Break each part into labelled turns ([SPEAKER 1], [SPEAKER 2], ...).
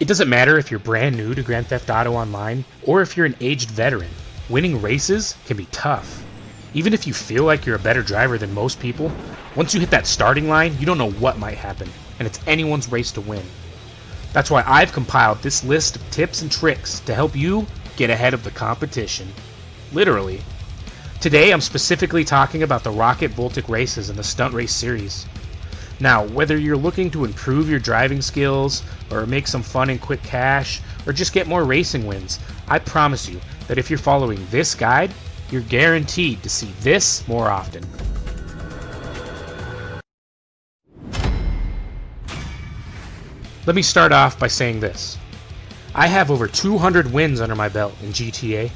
[SPEAKER 1] It doesn't matter if you're brand new to Grand Theft Auto Online or if you're an aged veteran. Winning races can be tough. Even if you feel like you're a better driver than most people, once you hit that starting line, you don't know what might happen, and it's anyone's race to win. That's why I've compiled this list of tips and tricks to help you get ahead of the competition. Literally. Today I'm specifically talking about the Rocket Voltic races in the Stunt Race series. Now, whether you're looking to improve your driving skills, or make some fun and quick cash, or just get more racing wins, I promise you that if you're following this guide, you're guaranteed to see this more often. Let me start off by saying this. I have over 200 wins under my belt in GTA,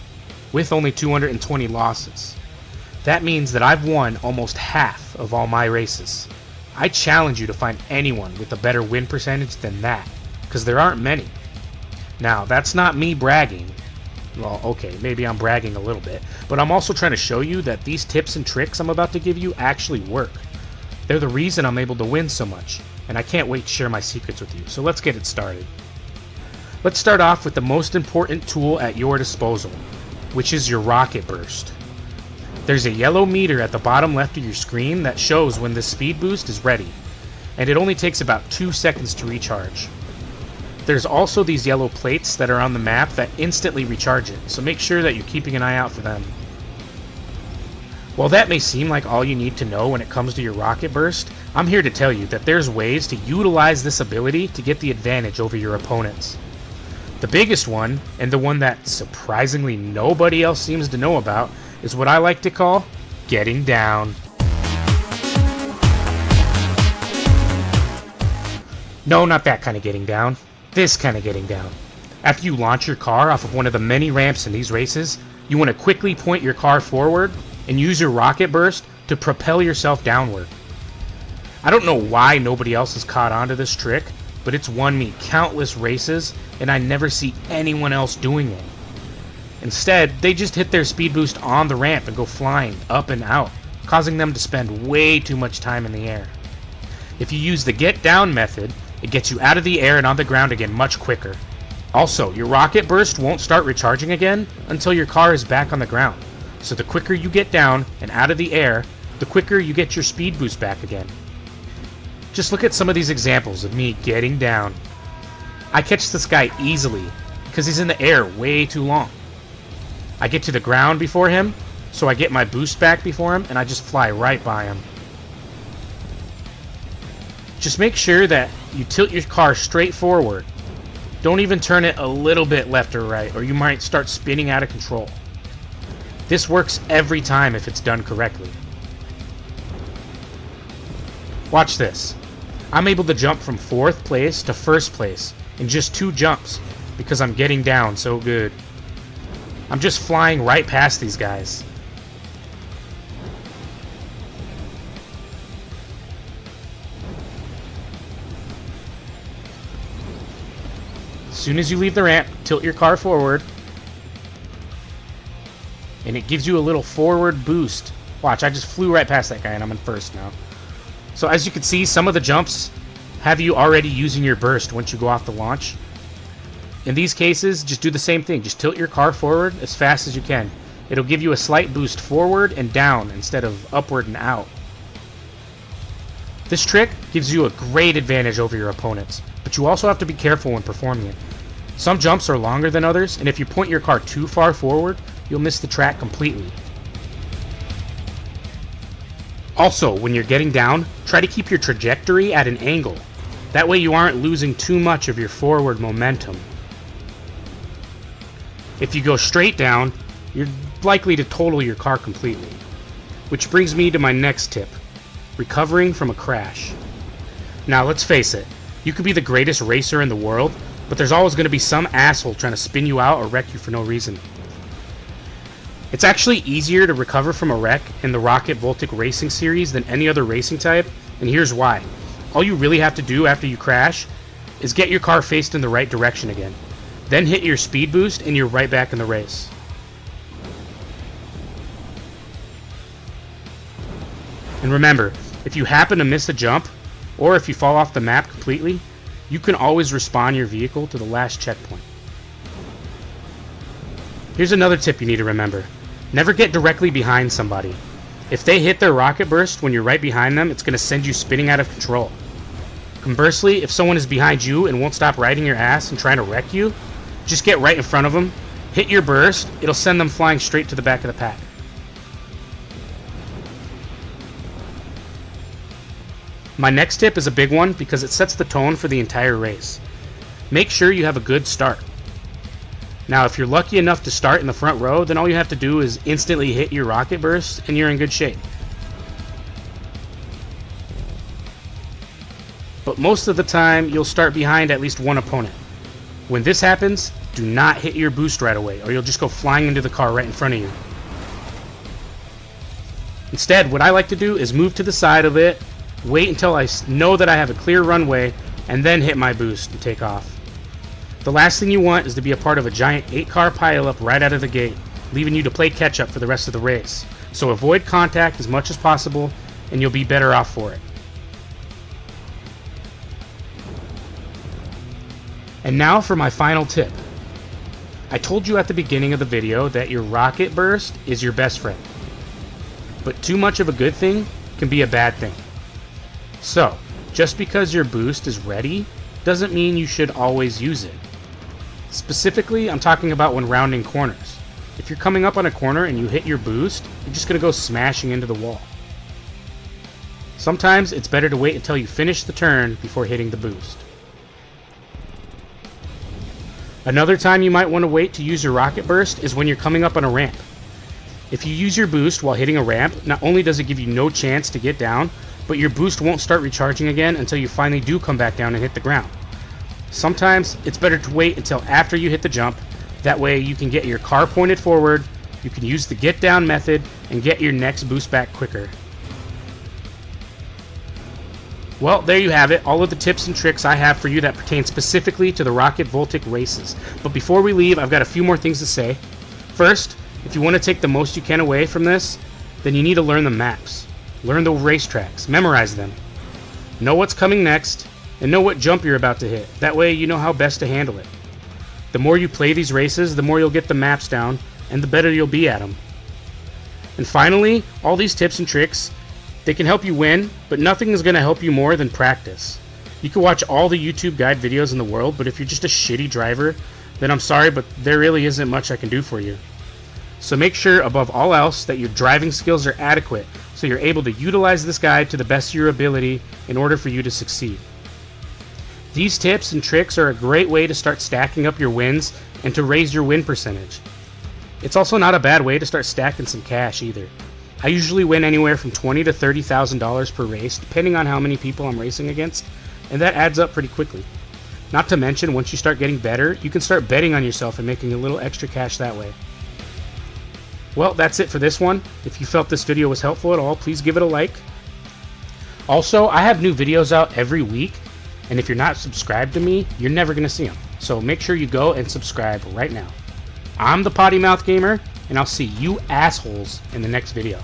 [SPEAKER 1] with only 220 losses. That means that I've won almost half of all my races. I challenge you to find anyone with a better win percentage than that, because there aren't many. Now, that's not me bragging. Well, okay, maybe I'm bragging a little bit, but I'm also trying to show you that these tips and tricks I'm about to give you actually work. They're the reason I'm able to win so much, and I can't wait to share my secrets with you, so let's get it started. Let's start off with the most important tool at your disposal, which is your rocket burst. There's a yellow meter at the bottom left of your screen that shows when the speed boost is ready, and it only takes about 2 seconds to recharge. There's also these yellow plates that are on the map that instantly recharge it, so make sure that you're keeping an eye out for them. While that may seem like all you need to know when it comes to your rocket burst, I'm here to tell you that there's ways to utilize this ability to get the advantage over your opponents. The biggest one, and the one that surprisingly nobody else seems to know about, is what I like to call getting down. No, not that kind of getting down. This kind of getting down. After you launch your car off of one of the many ramps in these races, you want to quickly point your car forward and use your rocket burst to propel yourself downward. I don't know why nobody else has caught on to this trick, but it's won me countless races and I never see anyone else doing it. Instead, they just hit their speed boost on the ramp and go flying up and out, causing them to spend way too much time in the air. If you use the get down method, it gets you out of the air and on the ground again much quicker. Also, your rocket burst won't start recharging again until your car is back on the ground. So the quicker you get down and out of the air, the quicker you get your speed boost back again. Just look at some of these examples of me getting down. I catch this guy easily because he's in the air way too long. I get to the ground before him, so I get my boost back before him, and I just fly right by him. Just make sure that you tilt your car straight forward. Don't even turn it a little bit left or right, or you might start spinning out of control. This works every time if it's done correctly. Watch this. I'm able to jump from 4th place to 1st place in just 2 jumps because I'm getting down so good. I'm just flying right past these guys. As soon as you leave the ramp, tilt your car forward, and it gives you a little forward boost. Watch, I just flew right past that guy and I'm in 1st now. So as you can see, some of the jumps have you already using your burst once you go off the launch. In these cases, just do the same thing. Just tilt your car forward as fast as you can. It'll give you a slight boost forward and down instead of upward and out. This trick gives you a great advantage over your opponents, but you also have to be careful when performing it. Some jumps are longer than others, and if you point your car too far forward, you'll miss the track completely. Also, when you're getting down, try to keep your trajectory at an angle. That way you aren't losing too much of your forward momentum. If you go straight down, you're likely to total your car completely. Which brings me to my next tip, recovering from a crash. Now let's face it, you could be the greatest racer in the world, but there's always going to be some asshole trying to spin you out or wreck you for no reason. It's actually easier to recover from a wreck in the Rocket Voltic racing series than any other racing type, and here's why. All you really have to do after you crash is get your car faced in the right direction again. Then hit your speed boost and you're right back in the race. And remember, if you happen to miss a jump, or if you fall off the map completely, you can always respawn your vehicle to the last checkpoint. Here's another tip you need to remember. Never get directly behind somebody. If they hit their rocket burst when you're right behind them, it's going to send you spinning out of control. Conversely, if someone is behind you and won't stop riding your ass and trying to wreck you, just get right in front of them, hit your burst, it'll send them flying straight to the back of the pack. My next tip is a big one because it sets the tone for the entire race. Make sure you have a good start. Now, if you're lucky enough to start in the front row, then all you have to do is instantly hit your rocket burst and you're in good shape. But most of the time, you'll start behind at least one opponent. When this happens, do not hit your boost right away or you'll just go flying into the car right in front of you. Instead, what I like to do is move to the side of it, wait until I know that I have a clear runway, and then hit my boost and take off. The last thing you want is to be a part of a giant 8-car pileup right out of the gate, leaving you to play catch-up for the rest of the race. So avoid contact as much as possible, and you'll be better off for it. And now for my final tip. I told you at the beginning of the video that your rocket burst is your best friend. But too much of a good thing can be a bad thing. So, just because your boost is ready doesn't mean you should always use it. Specifically, I'm talking about when rounding corners. If you're coming up on a corner and you hit your boost, you're just going to go smashing into the wall. Sometimes it's better to wait until you finish the turn before hitting the boost. Another time you might want to wait to use your rocket burst is when you're coming up on a ramp. If you use your boost while hitting a ramp, not only does it give you no chance to get down, but your boost won't start recharging again until you finally do come back down and hit the ground. Sometimes it's better to wait until after you hit the jump. That way you can get your car pointed forward, you can use the get down method, and get your next boost back quicker. Well, there you have it, all of the tips and tricks I have for you that pertain specifically to the Rocket Voltic races. But before we leave, I've got a few more things to say. First, if you want to take the most you can away from this, then you need to learn the maps. Learn the racetracks, memorize them. Know what's coming next, and know what jump you're about to hit. That way you know how best to handle it. The more you play these races, the more you'll get the maps down, and the better you'll be at them. And finally, all these tips and tricks, they can help you win, but nothing is going to help you more than practice. You can watch all the YouTube guide videos in the world, but if you're just a shitty driver, then I'm sorry, but there really isn't much I can do for you. So make sure, above all else, that your driving skills are adequate so you're able to utilize this guide to the best of your ability in order for you to succeed. These tips and tricks are a great way to start stacking up your wins and to raise your win percentage. It's also not a bad way to start stacking some cash either. I usually win anywhere from $20,000 to $30,000 per race, depending on how many people I'm racing against, and that adds up pretty quickly. Not to mention, once you start getting better, you can start betting on yourself and making a little extra cash that way. Well, that's it for this one. If you felt this video was helpful at all, please give it a like. Also, I have new videos out every week, and if you're not subscribed to me, you're never going to see them. So make sure you go and subscribe right now. I'm the Potty Mouth Gamer, and I'll see you assholes in the next video.